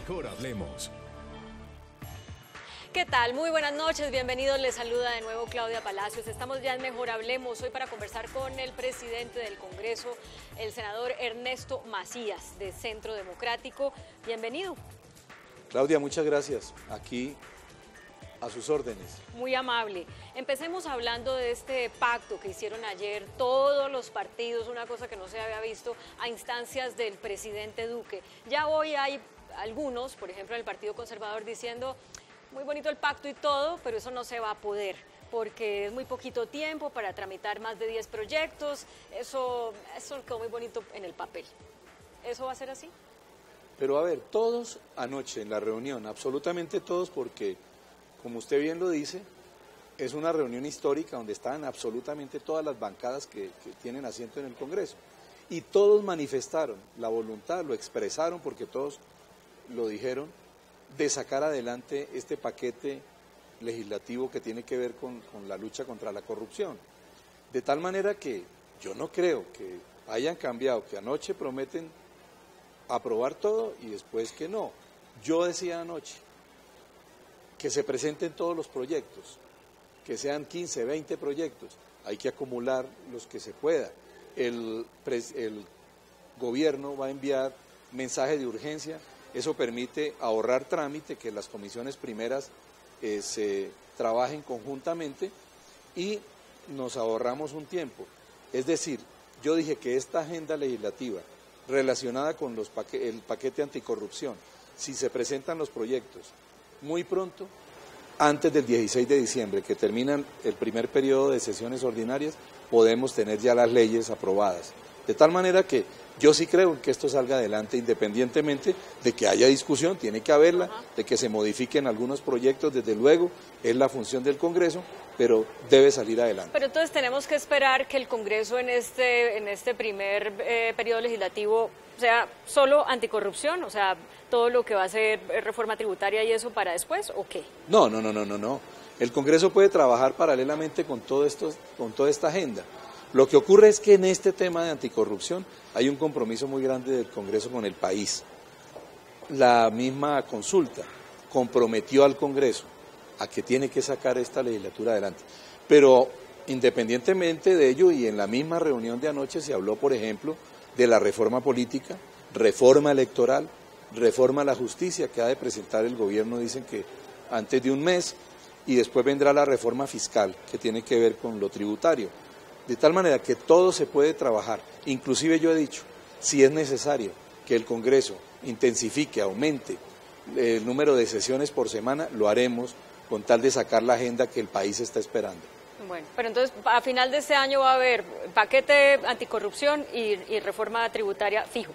Mejor hablemos. ¿Qué tal? Muy buenas noches, bienvenidos, les saluda de nuevo Claudia Palacios. Estamos ya en Mejor Hablemos, hoy para conversar con el presidente del Congreso, el senador Ernesto Macías, de Centro Democrático. Bienvenido. Claudia, muchas gracias. Aquí a sus órdenes. Muy amable. Empecemos hablando de este pacto que hicieron ayer todos los partidos, una cosa que no se había visto a instancias del presidente Duque. Ya hoy hay algunos, por ejemplo el Partido Conservador, diciendo muy bonito el pacto y todo, pero eso no se va a poder, porque es muy poquito tiempo para tramitar más de 10 proyectos, eso quedó muy bonito en el papel. ¿Eso va a ser así? Pero a ver, todos anoche en la reunión, absolutamente todos, porque como usted bien lo dice, es una reunión histórica donde están absolutamente todas las bancadas que tienen asiento en el Congreso. Y todos manifestaron la voluntad, lo expresaron, porque todos lo dijeron, de sacar adelante este paquete legislativo que tiene que ver con la lucha contra la corrupción. De tal manera que yo no creo que hayan cambiado, que anoche prometen aprobar todo y después que no. Yo decía anoche que se presenten todos los proyectos, que sean 15, 20 proyectos, hay que acumular los que se pueda. El gobierno va a enviar mensaje de urgencia. Eso permite ahorrar trámite, que las comisiones primeras se trabajen conjuntamente y nos ahorramos un tiempo. Es decir, yo dije que esta agenda legislativa relacionada con el paquete anticorrupción, si se presentan los proyectos muy pronto, antes del 16 de diciembre, que terminan el primer periodo de sesiones ordinarias, podemos tener ya las leyes aprobadas. De tal manera que yo sí creo que esto salga adelante independientemente de que haya discusión, tiene que haberla, de que se modifiquen algunos proyectos, desde luego, es la función del Congreso, pero debe salir adelante. Pero entonces tenemos que esperar que el Congreso en este primer periodo legislativo sea solo anticorrupción, o sea, todo lo que va a ser reforma tributaria y eso para después, ¿o qué? No. El Congreso puede trabajar paralelamente con todo esto, con toda esta agenda. Lo que ocurre es que en este tema de anticorrupción hay un compromiso muy grande del Congreso con el país. La misma consulta comprometió al Congreso a que tiene que sacar esta legislatura adelante. Pero independientemente de ello, y en la misma reunión de anoche se habló, por ejemplo, de la reforma política, reforma electoral, reforma a la justicia que ha de presentar el gobierno, dicen que antes de un mes, y después vendrá la reforma fiscal que tiene que ver con lo tributario. De tal manera que todo se puede trabajar, inclusive yo he dicho, si es necesario que el Congreso intensifique, aumente el número de sesiones por semana, lo haremos con tal de sacar la agenda que el país está esperando. Bueno, pero entonces a final de este año va a haber paquete anticorrupción y reforma tributaria fijo.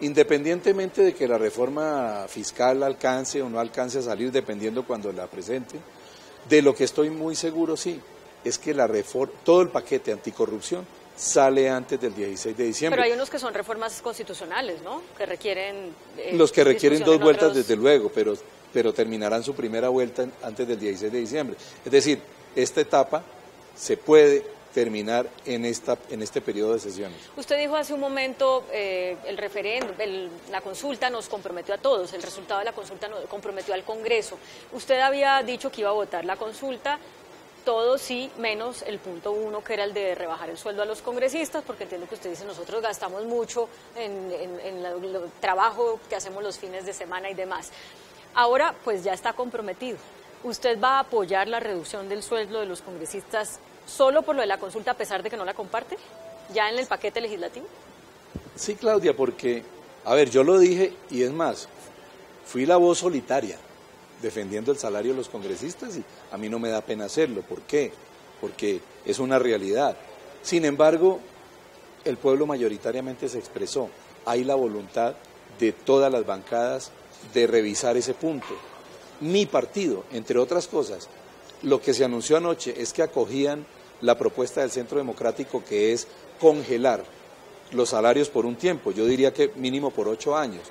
Independientemente de que la reforma fiscal alcance o no alcance a salir, dependiendo cuando la presente, de lo que estoy muy seguro, sí, es que todo el paquete anticorrupción sale antes del 16 de diciembre. Pero hay unos que son reformas constitucionales, ¿no? Que requieren... Los que requieren dos vueltas, desde luego, pero terminarán su primera vuelta antes del 16 de diciembre. Es decir, esta etapa se puede terminar en este periodo de sesiones. Usted dijo hace un momento, el referéndum, la consulta nos comprometió a todos, el resultado de la consulta nos comprometió al Congreso. Usted había dicho que iba a votar la consulta, todo sí, menos el punto 1, que era el de rebajar el sueldo a los congresistas, porque entiendo que usted dice, nosotros gastamos mucho en el trabajo que hacemos los fines de semana y demás. Ahora, pues ya está comprometido. ¿Usted va a apoyar la reducción del sueldo de los congresistas solo por lo de la consulta, a pesar de que no la comparte, ya en el paquete legislativo? Sí, Claudia, porque, a ver, yo lo dije, y es más, fui la voz solitaria defendiendo el salario de los congresistas y a mí no me da pena hacerlo. ¿Por qué? Porque es una realidad. Sin embargo, el pueblo mayoritariamente se expresó. Hay la voluntad de todas las bancadas de revisar ese punto. Mi partido, entre otras cosas, lo que se anunció anoche es que acogían la propuesta del Centro Democrático, que es congelar los salarios por un tiempo, yo diría que mínimo por 8 años.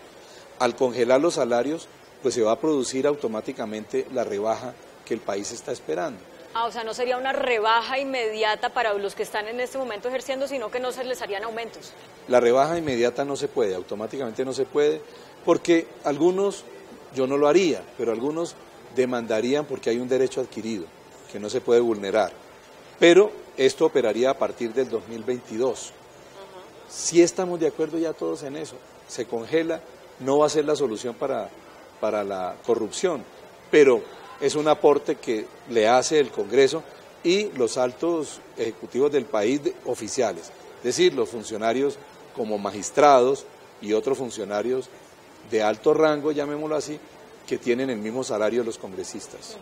Al congelar los salarios, pues se va a producir automáticamente la rebaja que el país está esperando. O sea, no sería una rebaja inmediata para los que están en este momento ejerciendo, sino que no se les harían aumentos. La rebaja inmediata no se puede, automáticamente no se puede, Porque algunos, yo no lo haría, pero algunos demandarían porque hay un derecho adquirido que no se puede vulnerar. Pero esto operaría a partir del 2022. Si estamos de acuerdo ya todos en eso, se congela, no va a ser la solución para la corrupción, pero es un aporte que le hace el Congreso y los altos ejecutivos del país oficiales, es decir, los funcionarios como magistrados y otros funcionarios de alto rango, llamémoslo así, que tienen el mismo salario de los congresistas.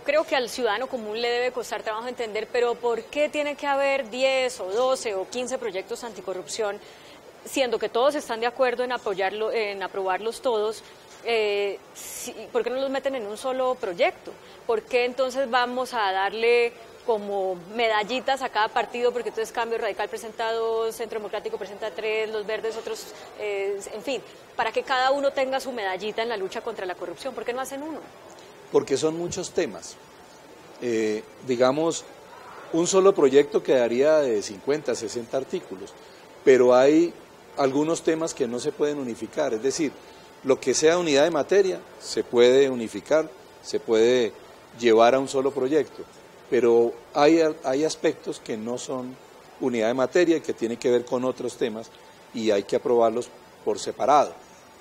Creo que al ciudadano común le debe costar trabajo entender, pero ¿por qué tiene que haber 10 o 12 o 15 proyectos anticorrupción, siendo que todos están de acuerdo en aprobarlos todos? ¿Por qué no los meten en un solo proyecto? ¿Por qué entonces vamos a darle como medallitas a cada partido? Porque entonces Cambio Radical presenta 2, Centro Democrático presenta 3, los Verdes otros, en fin, para que cada uno tenga su medallita en la lucha contra la corrupción. ¿Por qué no hacen uno? Porque son muchos temas. Digamos, un solo proyecto quedaría de 50, 60 artículos, pero hay algunos temas que no se pueden unificar, es decir, lo que sea unidad de materia se puede unificar, se puede llevar a un solo proyecto, pero hay aspectos que no son unidad de materia y que tienen que ver con otros temas y hay que aprobarlos por separado,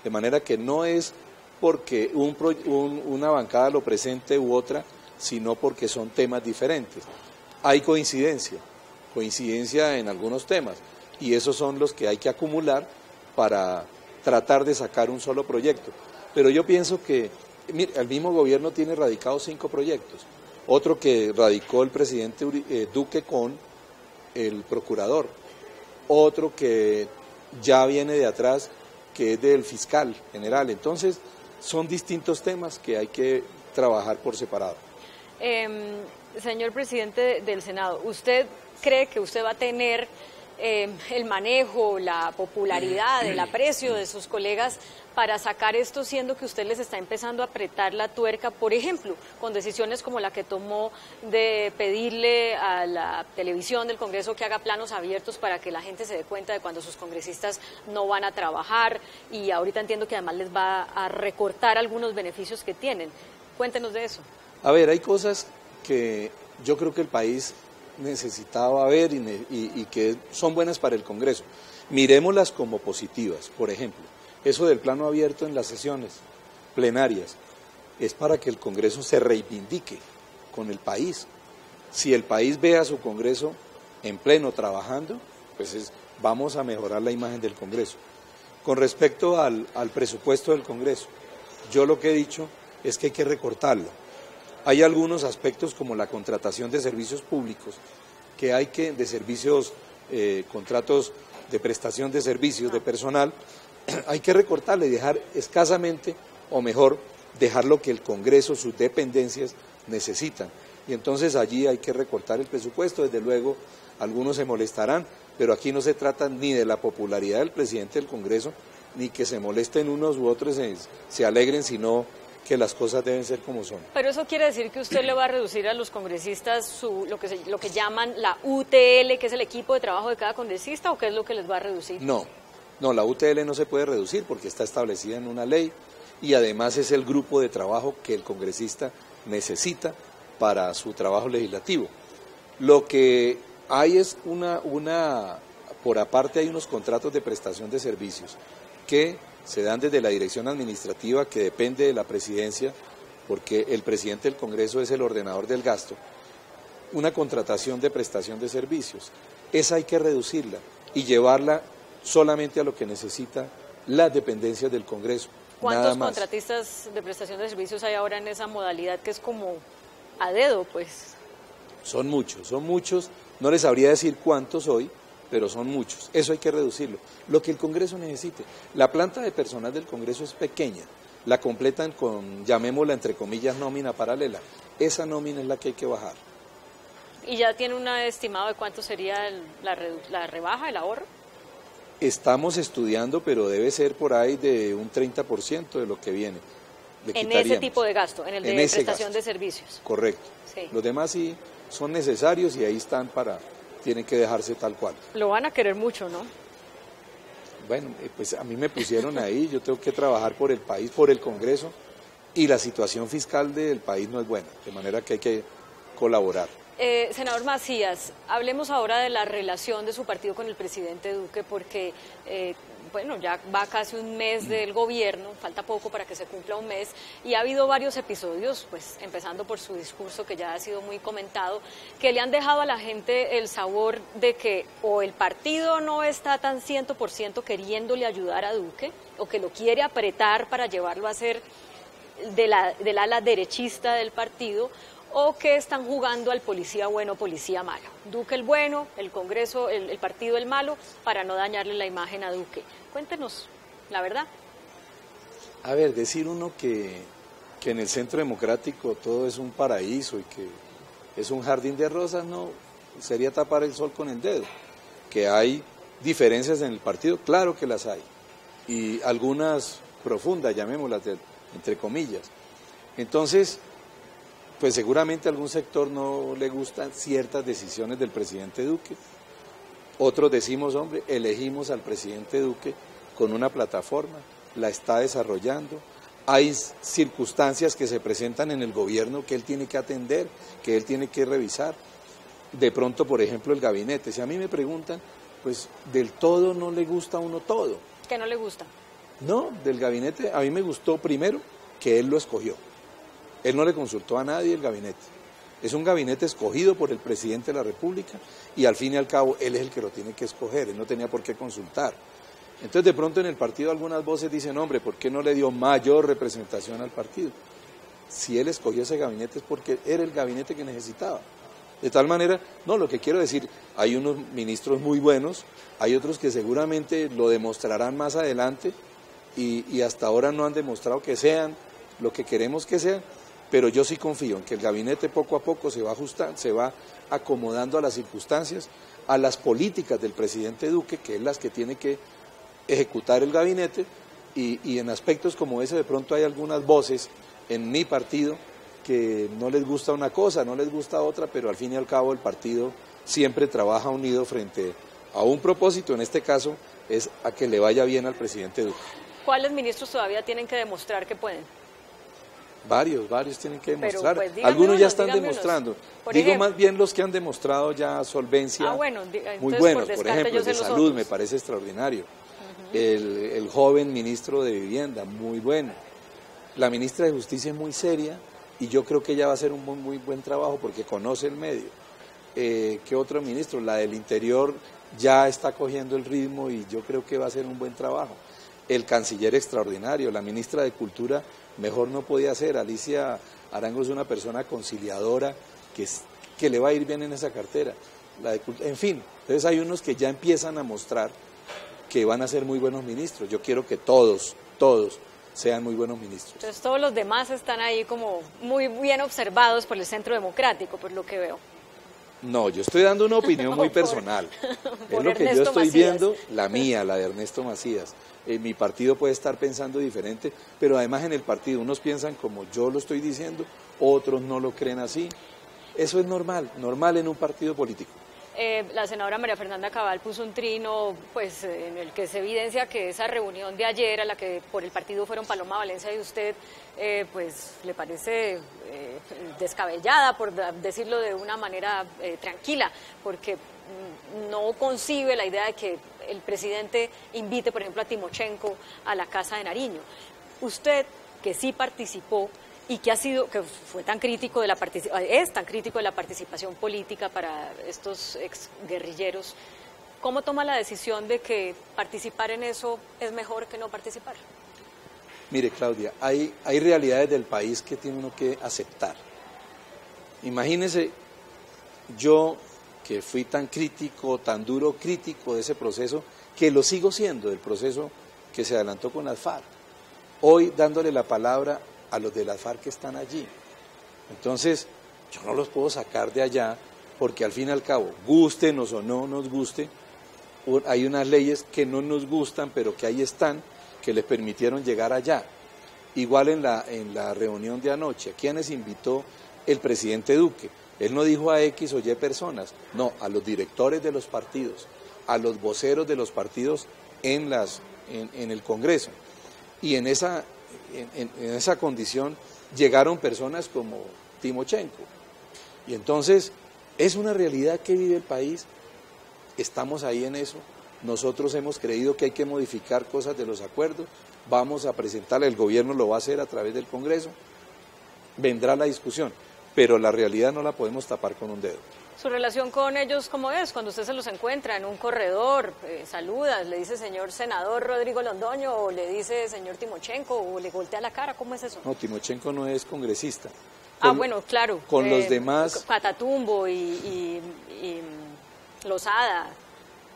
de manera que no es porque una bancada lo presente u otra, sino porque son temas diferentes. Hay coincidencia en algunos temas, y esos son los que hay que acumular para tratar de sacar un solo proyecto. Pero yo pienso que el mismo gobierno tiene radicados 5 proyectos, otro que radicó el presidente Duque con el procurador, otro que ya viene de atrás, que es del fiscal general. Entonces, son distintos temas que hay que trabajar por separado. Señor presidente del Senado, ¿usted cree que usted va a tener el manejo, la popularidad, el aprecio de sus colegas para sacar esto, siendo que usted les está empezando a apretar la tuerca, por ejemplo, con decisiones como la que tomó de pedirle a la televisión del Congreso que haga planos abiertos para que la gente se dé cuenta de cuando sus congresistas no van a trabajar, y ahorita entiendo que además les va a recortar algunos beneficios que tienen? Cuéntenos de eso. A ver, hay cosas que yo creo que el país necesitaba ver y que son buenas para el Congreso. Miremoslas como positivas. Por ejemplo, eso del plano abierto en las sesiones plenarias es para que el Congreso se reivindique con el país. Si el país ve a su Congreso en pleno trabajando, pues vamos a mejorar la imagen del Congreso. Con respecto al presupuesto del Congreso, yo lo que he dicho es que hay que recortarlo. Hay algunos aspectos como la contratación de servicios públicos, de servicios, contratos de prestación de servicios de personal, hay que recortarle y dejar escasamente, o mejor, dejar lo que el Congreso, sus dependencias necesitan. Y entonces allí hay que recortar el presupuesto. Desde luego, algunos se molestarán, pero aquí no se trata ni de la popularidad del presidente del Congreso, ni que se molesten unos u otros, se alegren, sino que las cosas deben ser como son. Pero eso quiere decir que usted le va a reducir a los congresistas lo que llaman la UTL, que es el equipo de trabajo de cada congresista, ¿o qué es lo que les va a reducir? No, la UTL no se puede reducir porque está establecida en una ley y además es el grupo de trabajo que el congresista necesita para su trabajo legislativo. Lo que hay es por aparte hay unos contratos de prestación de servicios que se dan desde la dirección administrativa, que depende de la presidencia, porque el presidente del Congreso es el ordenador del gasto, una contratación de prestación de servicios. Esa hay que reducirla y llevarla solamente a lo que necesita las dependencias del Congreso. ¿Cuántos contratistas de prestación de servicios hay ahora en esa modalidad que es como a dedo, pues? Son muchos, no les sabría decir cuántos hoy, pero son muchos. Eso hay que reducirlo. Lo que el Congreso necesite. La planta de personal del Congreso es pequeña, la completan con, llamémosla entre comillas, nómina paralela. Esa nómina es la que hay que bajar. ¿Y ya tiene un estimado de cuánto sería la rebaja, el ahorro? Estamos estudiando, pero debe ser por ahí de un 30% de lo que viene. En ese tipo de gasto, en el de prestación de servicios. Correcto. Sí. Los demás sí son necesarios y ahí están tienen que dejarse tal cual. Lo van a querer mucho, ¿no? Bueno, pues a mí me pusieron ahí, yo tengo que trabajar por el país, por el Congreso, y la situación fiscal del país no es buena, de manera que hay que colaborar. Senador Macías, hablemos ahora de la relación de su partido con el presidente Duque, porque bueno, ya va casi un mes del gobierno, falta poco para que se cumpla un mes, y ha habido varios episodios, pues empezando por su discurso que ya ha sido muy comentado, que le han dejado a la gente el sabor de que o el partido no está tan 100% queriéndole ayudar a Duque, o que lo quiere apretar para llevarlo a ser del ala derechista del partido, o que están jugando al policía bueno, policía malo. Duque el bueno, el Congreso, el partido el malo, para no dañarle la imagen a Duque. Cuéntenos la verdad. A ver, decir uno que en el Centro Democrático todo es un paraíso y que es un jardín de rosas, no, sería tapar el sol con el dedo. Que hay diferencias en el partido, claro que las hay, y algunas profundas, llamémoslas entre comillas. Entonces, pues seguramente a algún sector no le gustan ciertas decisiones del presidente Duque. Otros decimos, hombre, elegimos al presidente Duque con una plataforma, la está desarrollando. Hay circunstancias que se presentan en el gobierno que él tiene que atender, que él tiene que revisar. De pronto, por ejemplo, el gabinete. Si a mí me preguntan, pues del todo no le gusta a uno todo. ¿Qué no le gusta? No, del gabinete a mí me gustó primero que él lo escogió. Él no le consultó a nadie el gabinete. Es un gabinete escogido por el presidente de la República y al fin y al cabo él es el que lo tiene que escoger, él no tenía por qué consultar. Entonces de pronto en el partido algunas voces dicen, hombre, ¿por qué no le dio mayor representación al partido? Si él escogió ese gabinete es porque era el gabinete que necesitaba. De tal manera, no, lo que quiero decir, hay unos ministros muy buenos, hay otros que seguramente lo demostrarán más adelante y hasta ahora no han demostrado que sean lo que queremos que sean, pero yo sí confío en que el gabinete poco a poco se va ajustando, se va acomodando a las circunstancias, a las políticas del presidente Duque, que es las que tiene que ejecutar el gabinete, y en aspectos como ese de pronto hay algunas voces en mi partido que no les gusta una cosa, no les gusta otra, pero al fin y al cabo el partido siempre trabaja unido frente a un propósito, en este caso es a que le vaya bien al presidente Duque. ¿Cuáles ministros todavía tienen que demostrar que pueden? Varios tienen que demostrar. Pues, algunos ya están demostrando. Digo ejemplo, más bien los que han demostrado ya solvencia muy buenos. Por ejemplo, el de salud me parece extraordinario. El joven ministro de Vivienda, muy bueno. La ministra de Justicia es muy seria y yo creo que ella va a hacer un muy buen trabajo porque conoce el medio. ¿Qué otro ministro? La del Interior ya está cogiendo el ritmo y yo creo que va a hacer un buen trabajo. El canciller extraordinario, la ministra de Cultura mejor no podía ser. Alicia Arango es una persona conciliadora que le va a ir bien en esa cartera. En fin, entonces hay unos que ya empiezan a mostrar que van a ser muy buenos ministros. Yo quiero que todos sean muy buenos ministros. Entonces todos los demás están ahí como muy bien observados por el Centro Democrático, por lo que veo. No, yo estoy dando una opinión muy personal. Es lo que yo estoy viendo, la mía, la de Ernesto Macías. Mi partido puede estar pensando diferente, pero además en el partido unos piensan como yo lo estoy diciendo, otros no lo creen así. Eso es normal en un partido político. La senadora María Fernanda Cabal puso un trino pues en el que se evidencia que esa reunión de ayer a la que por el partido fueron Paloma Valencia y usted pues le parece descabellada, por decirlo de una manera tranquila, porque no concibe la idea de que el presidente invite, por ejemplo, a Timochenko a la Casa de Nariño. Usted, que sí participó y que fue tan crítico es tan crítico de la participación política para estos exguerrilleros, ¿cómo toma la decisión de que participar en eso es mejor que no participar? Mire, Claudia, hay realidades del país que tiene uno que aceptar. Imagínese, yo que fui tan crítico, tan duro crítico de ese proceso, que lo sigo siendo, del proceso que se adelantó con las FARC, hoy dándole la palabra a los de las FARC que están allí. Entonces, yo no los puedo sacar de allá, porque al fin y al cabo, gústenos o no nos guste, hay unas leyes que no nos gustan, pero que ahí están, que les permitieron llegar allá. Igual en la reunión de anoche, ¿a quiénes invitó el presidente Duque? Él no dijo a X o Y personas, no, a los directores de los partidos, a los voceros de los partidos en el Congreso. Y en esa condición llegaron personas como Timochenko. Y entonces es una realidad que vive el país, estamos ahí en eso. Nosotros hemos creído que hay que modificar cosas de los acuerdos, vamos a presentarle, el gobierno lo va a hacer a través del Congreso, vendrá la discusión, pero la realidad no la podemos tapar con un dedo. ¿Su relación con ellos cómo es? Cuando usted se los encuentra en un corredor, saludas, le dice señor senador Rodrigo Londoño, o le dice señor Timochenko, o le voltea la cara, ¿cómo es eso? No, Timochenko no es congresista. Bueno, claro. Con los demás... Catatumbo y Lozada.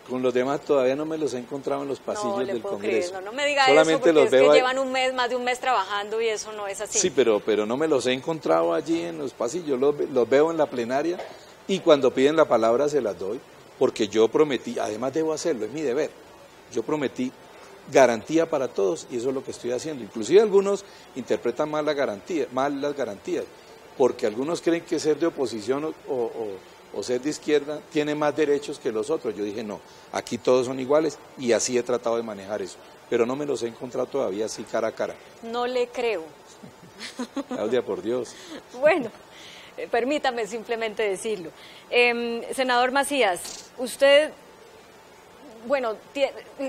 Con los demás todavía no me los he encontrado en los pasillos del Congreso. No me diga solamente eso, porque es que llevan más de un mes trabajando y eso no es así. Sí, pero no me los he encontrado allí en los pasillos, los veo en la plenaria y cuando piden la palabra se las doy, porque yo prometí, además debo hacerlo, es mi deber, yo prometí garantía para todos y eso es lo que estoy haciendo. Inclusive algunos interpretan mal las garantías, porque algunos creen que ser de oposición o ser de izquierda tiene más derechos que los otros. Yo dije no, aquí todos son iguales y así he tratado de manejar eso, pero no me los he encontrado todavía así cara a cara. No le creo. Claudia, por Dios. Bueno, permítame simplemente decirlo. Senador Macías, usted... Bueno,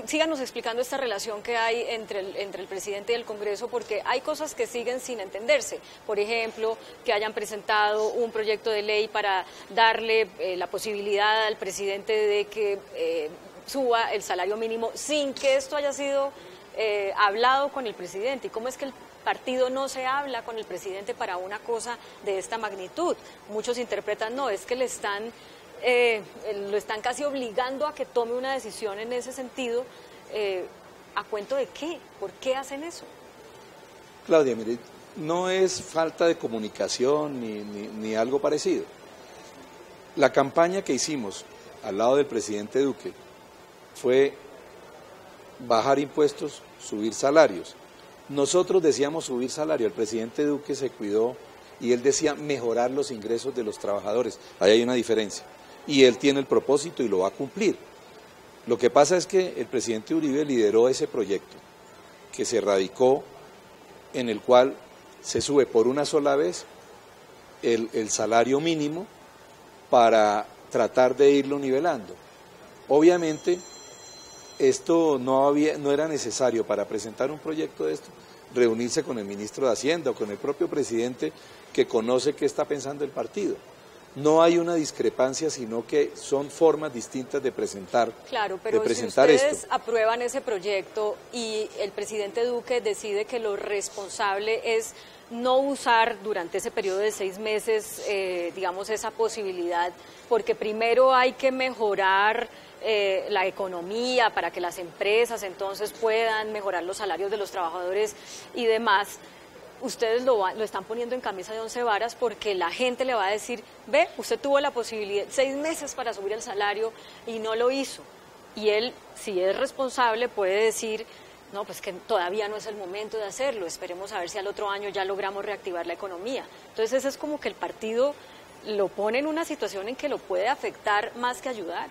síganos explicando esta relación que hay entre el presidente y el Congreso, porque hay cosas que siguen sin entenderse. Por ejemplo, que hayan presentado un proyecto de ley para darle la posibilidad al presidente de que suba el salario mínimo sin que esto haya sido hablado con el presidente. ¿Y cómo es que el partido no se habla con el presidente para una cosa de esta magnitud? Muchos interpretan, no, es que lo están casi obligando a que tome una decisión en ese sentido. ¿A cuento de qué? ¿Por qué hacen eso? Claudia, mire, no es falta de comunicación ni algo parecido. La campaña que hicimos al lado del presidente Duque fue bajar impuestos, subir salarios. Nosotros decíamos subir salario, el presidente Duque se cuidó y él decía mejorar los ingresos de los trabajadores. Ahí hay una diferencia. Y él tiene el propósito y lo va a cumplir. Lo que pasa es que el presidente Uribe lideró ese proyecto que se radicó, en el cual se sube por una sola vez el salario mínimo para tratar de irlo nivelando. Obviamente esto no era necesario para presentar un proyecto de esto, reunirse con el ministro de Hacienda o con el propio presidente que conoce qué está pensando el partido. No hay una discrepancia, sino que son formas distintas de presentar. Claro, pero si ustedes aprueban ese proyecto y el presidente Duque decide que lo responsable es no usar durante ese periodo de 6 meses, digamos, esa posibilidad, porque primero hay que mejorar la economía para que las empresas entonces puedan mejorar los salarios de los trabajadores y demás. Ustedes lo están poniendo en camisa de 11 varas porque la gente le va a decir, ve, usted tuvo la posibilidad 6 meses para subir el salario y no lo hizo. Y él, si es responsable, puede decir, no, pues que todavía no es el momento de hacerlo, esperemos a ver si al otro año ya logramos reactivar la economía. Entonces eso es como que el partido lo pone en una situación en que lo puede afectar más que ayudar.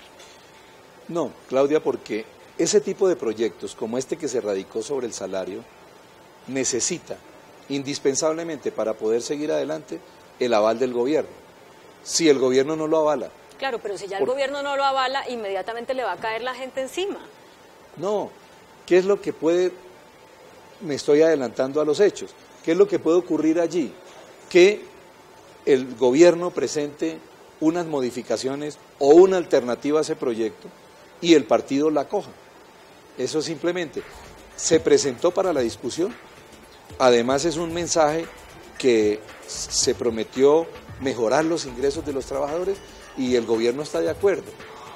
No, Claudia, porque ese tipo de proyectos como este que se radicó sobre el salario necesita indispensablemente para poder seguir adelante el aval del gobierno. Si el gobierno no lo avala. Claro, pero si ya el gobierno no lo avala, inmediatamente le va a caer la gente encima. No, ¿qué es lo que puede? Me estoy adelantando a los hechos. ¿Qué es lo que puede ocurrir allí? Que el gobierno presente unas modificaciones o una alternativa a ese proyecto y el partido la coja. Eso simplemente se presentó para la discusión. Además es un mensaje que se prometió mejorar los ingresos de los trabajadores y el gobierno está de acuerdo.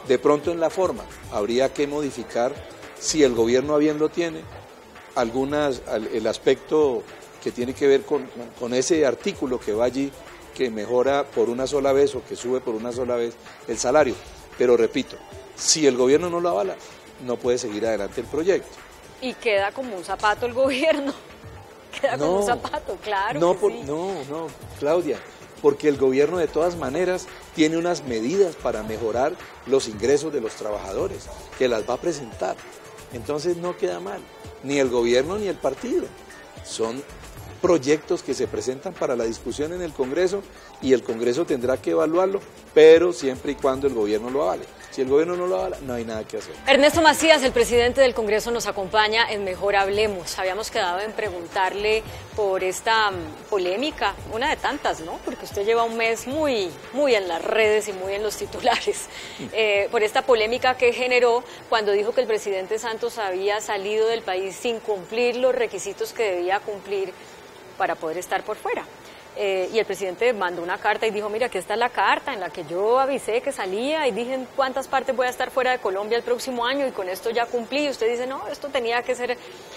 De pronto en la forma habría que modificar, si el gobierno a bien lo tiene, el aspecto que tiene que ver con ese artículo que va allí, que mejora por una sola vez o que sube por una sola vez el salario. Pero repito, si el gobierno no lo avala, no puede seguir adelante el proyecto. Y queda como un zapato el gobierno. Queda como un zapato, claro. No, que sí. no, Claudia, porque el gobierno de todas maneras tiene unas medidas para mejorar los ingresos de los trabajadores, que las va a presentar. Entonces no queda mal, ni el gobierno ni el partido. Son proyectos que se presentan para la discusión en el Congreso y el Congreso tendrá que evaluarlo, pero siempre y cuando el gobierno lo avale. Si el gobierno no lo avala, no hay nada que hacer. Ernesto Macías, el presidente del Congreso, nos acompaña en Mejor Hablemos. Habíamos quedado en preguntarle por esta polémica, una de tantas, ¿no? Porque usted lleva un mes muy en las redes y muy en los titulares, por esta polémica que generó cuando dijo que el presidente Santos había salido del país sin cumplir los requisitos que debía cumplir para poder estar por fuera. Y el presidente mandó una carta y dijo, mira, aquí está la carta en la que yo avisé que salía y dije en cuántas partes voy a estar fuera de Colombia el próximo año y con esto ya cumplí. Y usted dice, no, esto tenía que ser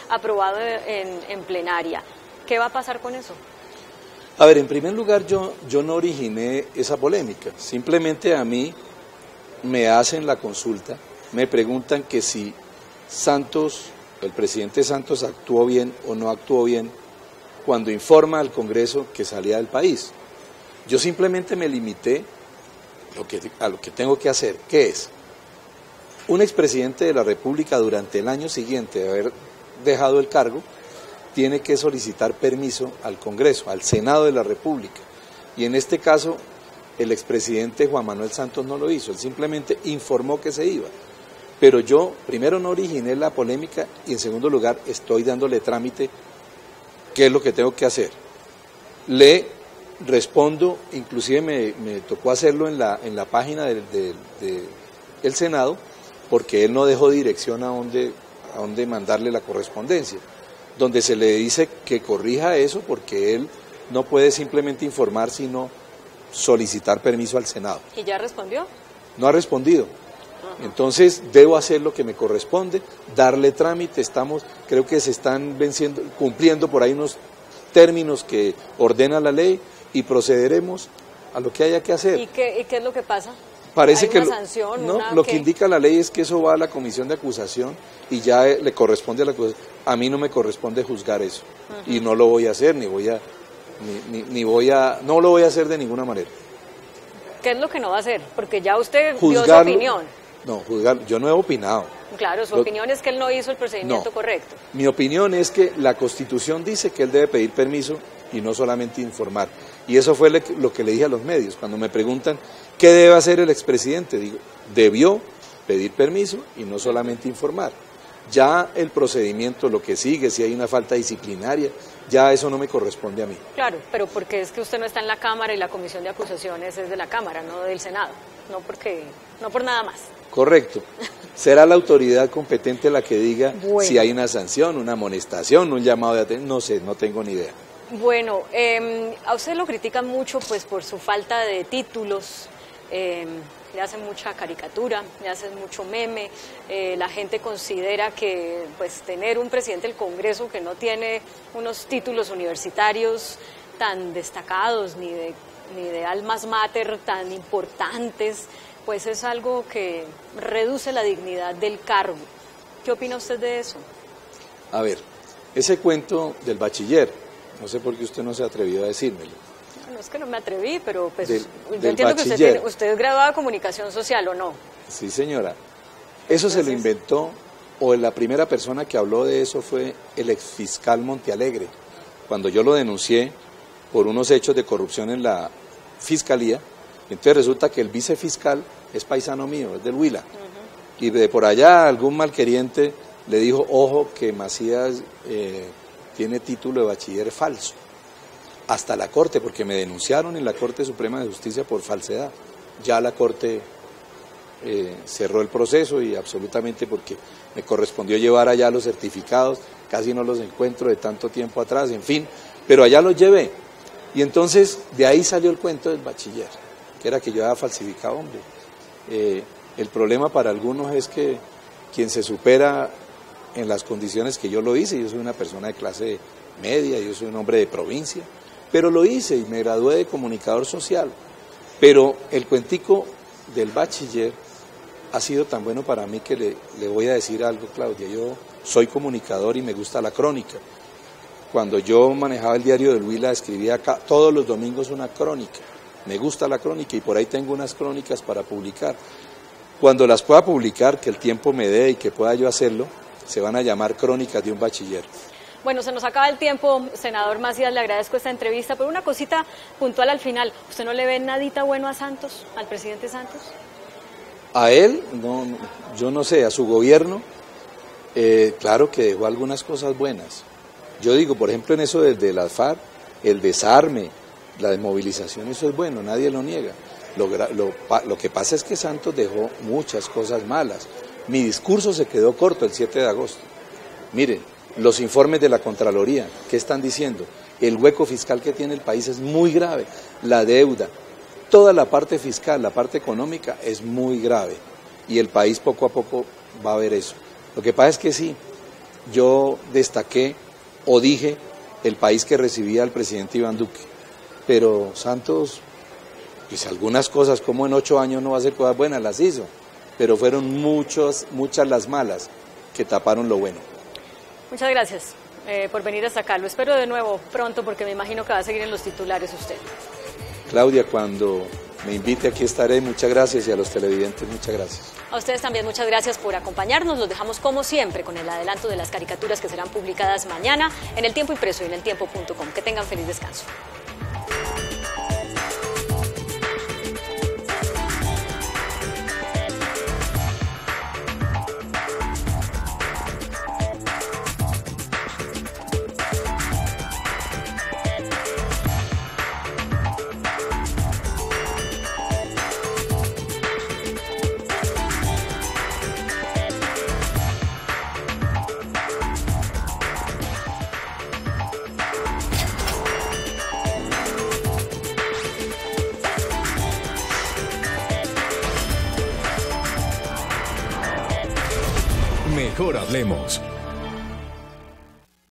aprobado en plenaria. ¿Qué va a pasar con eso? A ver, en primer lugar, yo no originé esa polémica. Simplemente a mí me hacen la consulta, me preguntan que si Santos, el presidente Santos, actuó bien o no actuó bien cuando informa al Congreso que salía del país. Yo simplemente me limité a lo que tengo que hacer, que es, un expresidente de la República durante el año siguiente de haber dejado el cargo, tiene que solicitar permiso al Congreso, al Senado de la República. Y en este caso, el expresidente Juan Manuel Santos no lo hizo, él simplemente informó que se iba. Pero yo, primero, no originé la polémica y, en segundo lugar, estoy dándole trámite. ¿Qué es lo que tengo que hacer? Le respondo, inclusive me tocó hacerlo en la página del Senado, porque él no dejó dirección a dónde mandarle la correspondencia, donde se le dice que corrija eso, porque él no puede simplemente informar, sino solicitar permiso al Senado. ¿Y ya respondió? No ha respondido. Entonces debo hacer lo que me corresponde, darle trámite. Creo que se están cumpliendo por ahí unos términos que ordena la ley y procederemos a lo que haya que hacer. ¿Y qué es lo que pasa? Parece que sanción, lo que indica la ley es que eso va a la comisión de acusación y ya le corresponde a la acusación. A mí no me corresponde juzgar eso y no lo voy a hacer, no lo voy a hacer de ninguna manera. ¿Qué es lo que no va a hacer? Porque ya usted dio su opinión. No, yo no he opinado. Claro, su opinión es que él no hizo el procedimiento correcto. Mi opinión es que la Constitución dice que él debe pedir permiso y no solamente informar. Y eso fue lo que le dije a los medios. Cuando me preguntan qué debe hacer el expresidente, digo, debió pedir permiso y no solamente informar. Ya el procedimiento, lo que sigue, si hay una falta disciplinaria, ya eso no me corresponde a mí. Claro, pero porque es que usted no está en la Cámara y la comisión de acusaciones es de la Cámara, no del Senado, no por nada más. Correcto. Será la autoridad competente la que diga si hay una sanción, una amonestación, un llamado de atención, no sé, no tengo ni idea. Bueno, a usted lo critican mucho pues por su falta de títulos, le hacen mucha caricatura, le hacen mucho meme, la gente considera que pues tener un presidente del Congreso que no tiene unos títulos universitarios tan destacados ni de almas mater tan importantes, pues es algo que reduce la dignidad del cargo. ¿Qué opina usted de eso? A ver, ese cuento del bachiller, no sé por qué usted no se atrevió a decírmelo. No es que no me atreví, pero pues del yo entiendo bachiller. que usted es graduada de comunicación social, ¿o no? Sí, señora. Eso se lo inventó, o la primera persona que habló de eso fue el exfiscal Montealegre. Cuando yo lo denuncié por unos hechos de corrupción en la fiscalía, entonces resulta que el vicefiscal es paisano mío, es del Huila. Y de por allá algún malqueriente le dijo, ojo, que Macías tiene título de bachiller falso. Hasta la Corte, porque me denunciaron en la Corte Suprema de Justicia por falsedad. Ya la Corte cerró el proceso y absolutamente porque me correspondió llevar allá los certificados, casi no los encuentro de tanto tiempo atrás, en fin, pero allá los llevé. Y entonces de ahí salió el cuento del bachiller, que era que yo había falsificado, hombre. El problema para algunos es que quien se supera en las condiciones que yo lo hice, yo soy una persona de clase media, yo soy un hombre de provincia, pero lo hice y me gradué de comunicador social. Pero el cuentico del bachiller ha sido tan bueno para mí que le voy a decir algo, Claudia. Yo soy comunicador y me gusta la crónica. Cuando yo manejaba el diario del Huila, escribía acá todos los domingos una crónica. Me gusta la crónica y por ahí tengo unas crónicas para publicar. Cuando las pueda publicar, que el tiempo me dé y que pueda yo hacerlo, se van a llamar Crónicas de un Bachiller. Bueno, se nos acaba el tiempo, senador Macías, le agradezco esta entrevista, pero una cosita puntual al final, ¿usted no le ve nadita bueno a Santos, al presidente Santos? A él, no, yo no sé, a su gobierno, claro que dejó algunas cosas buenas. Yo digo, por ejemplo, en eso de las FARC, el desarme, la desmovilización, eso es bueno, nadie lo niega. Lo que pasa es que Santos dejó muchas cosas malas. Mi discurso se quedó corto el 7 de agosto. Miren, los informes de la Contraloría, ¿qué están diciendo? El hueco fiscal que tiene el país es muy grave, la deuda, toda la parte fiscal, la parte económica es muy grave y el país poco a poco va a ver eso. Lo que pasa es que sí, yo destaqué o dije el país que recibía al presidente Iván Duque, pero Santos, pues algunas cosas, como en 8 años no va a hacer cosas buenas, las hizo, pero fueron muchas las malas que taparon lo bueno. Muchas gracias por venir hasta acá. Lo espero de nuevo pronto porque me imagino que va a seguir en los titulares usted. Claudia, cuando me invite aquí estaré. Muchas gracias y a los televidentes muchas gracias. A ustedes también muchas gracias por acompañarnos. Los dejamos como siempre con el adelanto de las caricaturas que serán publicadas mañana en El Tiempo Impreso y en eltiempo.com. Que tengan feliz descanso. Mejor hablemos.